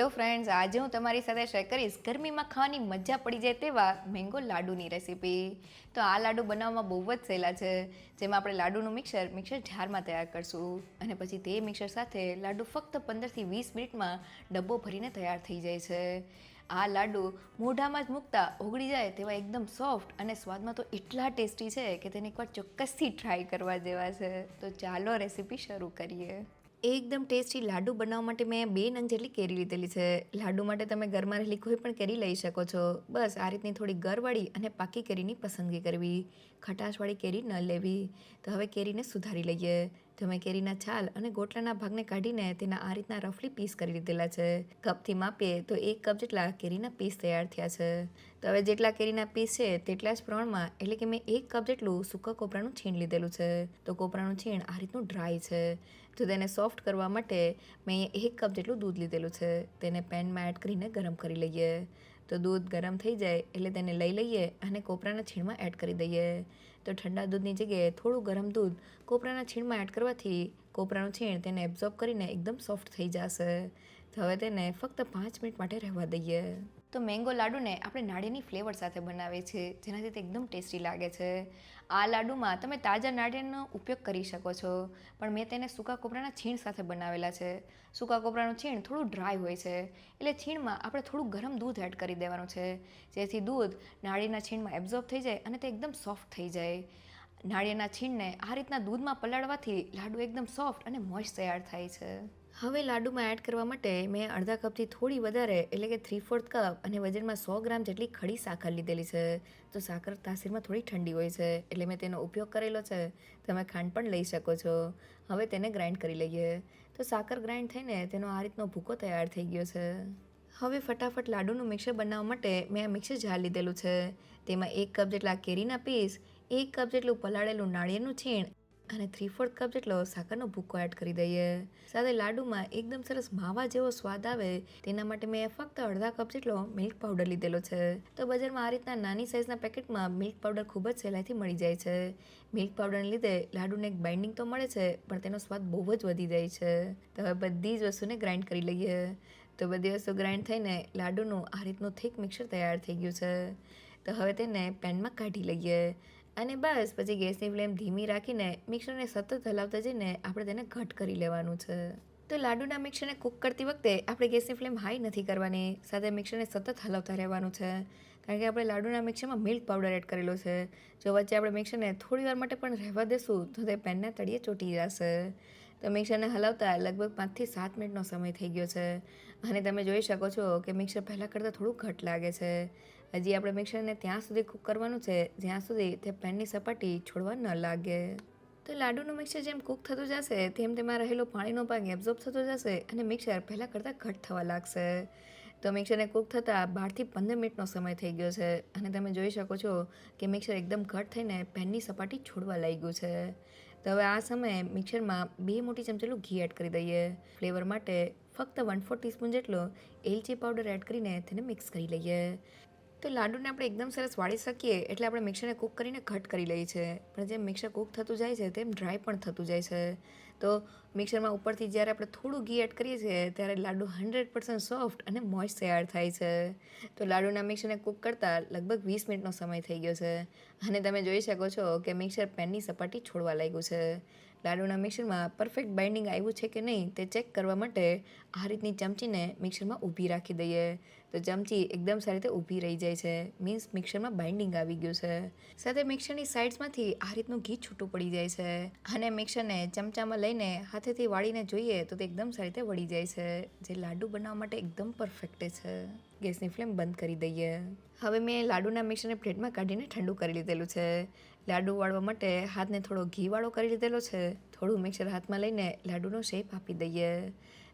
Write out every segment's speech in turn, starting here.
Hello friends, આજે હું તમારી સાથે શેર કરીશ ગરમીમાં ખાવાની મજા પડી જાય તેવા મેંગો લાડુની રેસીપી. તો આ લાડુ બનાવવામાં બહુ જ સહેલા છે. જેમાં આપણે લાડુનું મિક્સર જારમાં તૈયાર કરશું અને પછી તે મિક્સર સાથે લાડુ ફક્ત 15થી 20 મિનિટમાં ડબ્બો ભરીને તૈયાર થઈ જાય છે. આ લાડુ મોઢામાં જ મૂકતા ઓગળી જાય તેવા એકદમ સોફ્ટ અને સ્વાદમાં તો એટલા ટેસ્ટી છે કે તેને એકવાર ચોક્કસથી ટ્રાય કરવા જેવા છે. તો ચાલો રેસીપી શરૂ કરીએ. એકદમ ટેસ્ટી લાડુ બનાવવા માટે મેં 2 નંગ જેટલી કેરી લીધેલી છે. લાડુ માટે તમે ઘરમાં રહેલી કોઈ પણ કેરી લઈ શકો છો. બસ આ રીતની થોડી ગરવાળી અને પાકી કેરીની પસંદગી કરવી. ખટાશવાળી કેરી ન લેવી. તો હવે કેરીને સુધારી લઈએ. તો મેં કેરીના છાલ અને ગોટલાના ભાગને કાઢીને તેના આ રીતના રફલી પીસ કરી લીધેલા છે. કપથી માપીએ તો 1 કપ જેટલા કેરીના પીસ તૈયાર થયા છે. તો હવે જેટલા કેરીના પીસ છે તેટલા જ પ્રમાણમાં એટલે કે મેં 1 કપ જેટલું સૂકા કોપરાનું છીણ લીધેલું છે. તો કોપરાનું છીણ આ રીતનું ડ્રાય છે. તો તેને સોફ્ટ કરવા માટે મેં 1 કપ જેટલું દૂધ લીધેલું છે. તેને પેનમાં એડ કરીને ગરમ કરી લઈએ. તો દૂધ ગરમ થઈ જાય એટલે તેને લઈ લઈએ અને કોપરાના છીણમાં એડ કરી દઈએ. તો ઠંડા દૂધની જગ્યાએ થોડું ગરમ દૂધ કોપરાના છીણમાં એડ કરવાથી કોપરાનું છીણ તેને એબ્ઝોર્બ કરીને એકદમ સોફ્ટ થઈ જશે. તો હવે તેને ફક્ત 5 મિનિટ માટે રહેવા દઈએ. તો મેંગો લાડુને આપણે નાળિયેરની ફ્લેવર સાથે બનાવીએ છીએ, જેનાથી તે એકદમ ટેસ્ટી લાગે છે. આ લાડુમાં તમે તાજા નાળિયેરનો ઉપયોગ કરી શકો છો, પણ મેં તેને સૂકા કોપરાના છીણ સાથે બનાવેલા છે. સૂકા કોપરાનું છીણ થોડું ડ્રાય હોય છે, એટલે છીણમાં આપણે થોડું ગરમ દૂધ એડ કરી દેવાનું છે, જેથી દૂધ નાળિયેરના છીણમાં એબ્ઝોર્બ થઈ જાય અને તે એકદમ સોફ્ટ થઈ જાય. નાળિયેરના છીણને આ રીતના દૂધમાં પલાળવાથી લાડુ એકદમ સોફ્ટ અને મોઇસ્ટ તૈયાર થાય છે. હવે લાડુમાં એડ કરવા માટે મેં અડધા કપથી થોડી વધારે એટલે કે 3/4 કપ અને વજનમાં 100 ગ્રામ જેટલી ખડી સાકર લીધેલી છે. તો સાકર તાસીરમાં થોડી ઠંડી હોય છે એટલે મેં તેનો ઉપયોગ કરેલો છે. તમે ખાંડ પણ લઈ શકો છો. હવે તેને ગ્રાઇન્ડ કરી લઈએ. તો સાકર ગ્રાઇન્ડ થઈને તેનો આ રીતનો ભૂકો તૈયાર થઈ ગયો છે. હવે ફટાફટ લાડુનું મિક્સર બનાવવા માટે મેં આ મિક્સર જાર લીધેલું છે. તેમાં 1 કપ જેટલા કેરીના પીસ, 1 કપ જેટલું પલાળેલું નાળિયેરનું છીણ અને 3/4 કપ જેટલો સાકરનો ભૂકો એડ કરી દઈએ. સાથે લાડુમાં એકદમ સરસ માવા જેવો સ્વાદ આવે તેના માટે મેં ફક્ત અડધા કપ જેટલો મિલ્ક પાવડર લીધેલો છે. તો બજારમાં આ રીતના નાની સાઇઝના પેકેટમાં મિલ્ક પાવડર ખૂબ જ સહેલાઈથી મળી જાય છે. મિલ્ક પાવડરને લીધે લાડુને એક બાઇન્ડિંગ તો મળે છે, પણ તેનો સ્વાદ બહુ જ વધી જાય છે. તો હવે બધી જ વસ્તુને ગ્રાઇન્ડ કરી લઈએ. તો બધી વસ્તુ ગ્રાઇન્ડ થઈને લાડુનું આ રીતનું થીક મિક્સર તૈયાર થઈ ગયું છે. તો હવે તેને પેનમાં કાઢી લઈએ. અને બસ પછી ગેસની ફ્લેમ ધીમી રાખીને મિક્સરને સતત હલાવતા જઈને આપણે તેને ઘટ કરી લેવાનું છે. તો લાડુના મિક્સરને કૂક કરતી વખતે આપણે ગેસની ફ્લેમ હાઈ નથી કરવાની, સાથે મિક્સરને સતત હલાવતા રહેવાનું છે, કારણ કે આપણે લાડુના મિક્સરમાં મિલ્ક પાવડર એડ કરેલો છે. જો વચ્ચે આપણે મિક્સરને થોડી વાર માટે પણ રહેવા દેશું તો તે પેનના તળિયે ચોંટી જશે. તો મિક્સરને હલાવતા લગભગ 5થી 7 મિનિટનો સમય થઈ ગયો છે અને તમે જોઈ શકો છો કે મિક્સર પહેલાં કરતાં થોડું ઘટ લાગે છે. હજી આપણે મિક્સરને ત્યાં સુધી કૂક કરવાનું છે જ્યાં સુધી તે પેનની સપાટી છોડવા ન લાગે. તો લાડુનું મિક્સર જેમ કૂક થતું જશે તેમ તેમાં રહેલો પાણીનો ભાગ એબ્ઝોર્બ થતો જશે અને મિક્સર પહેલાં કરતાં ઘટ થવા લાગશે. તો મિક્સરને કૂક થતાં 12થી 15 મિનિટનો સમય થઈ ગયો છે અને તમે જોઈ શકો છો કે મિક્સર એકદમ ઘટ થઈને પેનની સપાટી છોડવા લાગ્યું છે. તો હવે આ સમયે મિક્સરમાં 2 મોટી ચમચેલું ઘી એડ કરી દઈએ. ફ્લેવર માટે ફક્ત 1/4 ટીસ્પૂન જેટલો એલચી પાવડર એડ કરીને તેને મિક્સ કરી લઈએ. તો લાડુને આપણે એકદમ સરસ વાળી શકીએ એટલે આપણે મિક્સરને કૂક કરીને ઘટ કરી લઈએ છીએ, પણ જેમ મિક્સર કૂક થતું જાય છે તેમ ડ્રાય પણ થતું જાય છે. તો મિક્સરમાં ઉપરથી જ્યારે આપણે થોડું ઘી એડ કરીએ છીએ ત્યારે લાડુ 100% સોફ્ટ અને મોઇસ્ટ તૈયાર થાય છે. તો લાડુના મિક્સરને કૂક કરતાં લગભગ 20 મિનિટનો સમય થઈ ગયો છે અને તમે જોઈ શકો છો કે મિક્સર પેનની સપાટી છોડવા લાગ્યું છે. લાડુના મિક્સરમાં પરફેક્ટ બાઇન્ડિંગ આવ્યું છે કે નહીં તે ચેક કરવા માટે આ રીતની ચમચીને મિક્સરમાં ઊભી રાખી દઈએ. તો ચમચી એકદમ સારી રીતે ઊભી રહી જાય છે, મીન્સ મિક્સરમાં બાઇન્ડિંગ આવી ગયું છે. સાથે મિક્સરની સાઇડ્સમાંથી આ રીતનું ઘી છૂટું પડી જાય છે અને મિક્સરને ચમચામાં લઈને હાથેથી વાળીને જોઈએ તો તે એકદમ સારી રીતે વળી જાય છે, જે લાડુ બનાવવા માટે એકદમ પરફેક્ટ છે. ગેસની ફ્લેમ બંધ કરી દઈએ. હવે મેં લાડુના મિક્સરને પ્લેટમાં કાઢીને ઠંડુ કરી લીધેલું છે. લાડુ વાળવા માટે હાથને થોડો ઘીવાળો કરી લીધેલો છે. થોડું મિક્સર હાથમાં લઈને લાડુનો શેપ આપી દઈએ.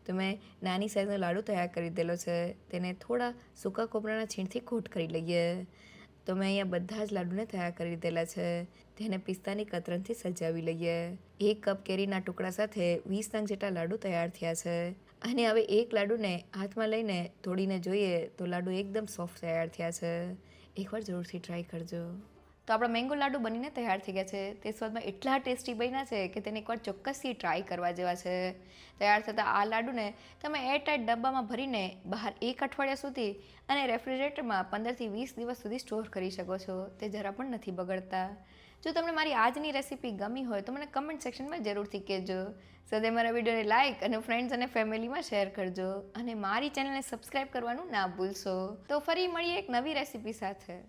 તો મેં નાની સાઇઝનો લાડુ તૈયાર કરી દીધેલો છે. તેને થોડા સૂકા કોપરાના છીણથી કોટ કરી લઈએ. તો મેં અહીંયા બધા જ લાડુને તૈયાર કરી લીધેલા છે. તેને પિસ્તાની કતરનથી સજાવી લઈએ. 1 કપ કેરીના ટુકડા સાથે 20 નંગ જેટલા લાડુ તૈયાર થયા છે અને હવે એક લાડુને હાથમાં લઈને તોડીને જોઈએ તો લાડુ એકદમ સોફ્ટ તૈયાર થયા છે. એકવાર જરૂરથી ટ્રાય કરજો. તો આપણા મેંગો લાડુ બનીને તૈયાર થઈ ગયા છે. તે સ્વાદમાં એટલા ટેસ્ટી બન્યા છે કે તેને એકવાર ચોક્કસથી ટ્રાય કરવા જેવા છે. તૈયાર થતા આ લાડુને તમે એરટાઇટ ડબ્બામાં ભરીને બહાર 1 અઠવાડિયા સુધી અને રેફ્રિજરેટરમાં 15થી 20 દિવસ સુધી સ્ટોર કરી શકો છો. તે જરા પણ નથી બગડતા. જો તમને મારી આજની રેસીપી ગમી હોય તો મને કમેન્ટ સેક્શનમાં જરૂરથી કહેજો. સાથે મારા વિડીયોને લાઇક અને ફ્રેન્ડ્સ અને ફેમિલીમાં શેર કરજો અને મારી ચેનલને સબસ્ક્રાઈબ કરવાનું ના ભૂલશો. તો ફરી મળીએ એક નવી રેસીપી સાથે.